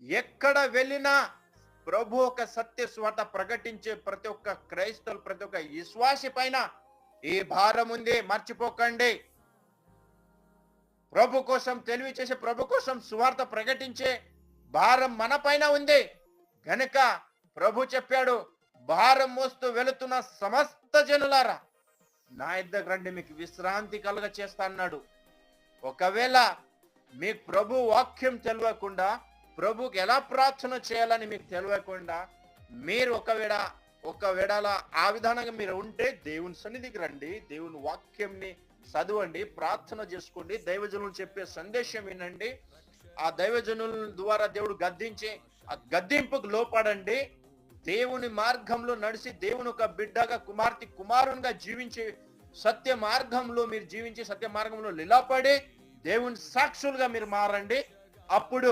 ఎక్కడ వెళ్ళినా ప్రభు ఒక సత్య స్వార్త ప్రకటించే ప్రతి ఒక్క క్రైస్తవులు, ప్రతి ఒక్క విశ్వాసి పైన ఈ భారం ఉంది, మర్చిపోకండి. ప్రభు కోసం తెలివి చేసే, ప్రభు కోసం సువార్త ప్రకటించే భారం మన పైన ఉంది గనుక ప్రభు చెప్పాడు, భారం మోస్తూ వెళుతున్న సమస్త జనులారా నా ఇద్దరు రండి, మీకు విశ్రాంతి కలుగ చేస్తా అన్నాడు. ఒకవేళ మీకు ప్రభు వాక్యం తెలియకుండా, ప్రభుకి ఎలా ప్రార్థన చేయాలని మీకు తెలియకుండా మీరు ఒకవేళ ఆ విధానంగా మీరు ఉంటే దేవుని సన్నిధికి రండి, దేవుని వాక్యంని చదవండి, ప్రార్థన చేసుకోండి, దైవజనులు చెప్పే సందేశం వినండి. ఆ దైవజనుల ద్వారా దేవుడు గద్దించి ఆ గద్దింపుకు లోపడండి. దేవుని మార్గంలో నడిచి దేవుని ఒక బిడ్డగా, కుమారునిగా జీవించి సత్య మార్గంలో మీరు జీవించి సత్య మార్గంలో నిలబడి దేవుని సాక్షులుగా మీరు మారండి. అప్పుడు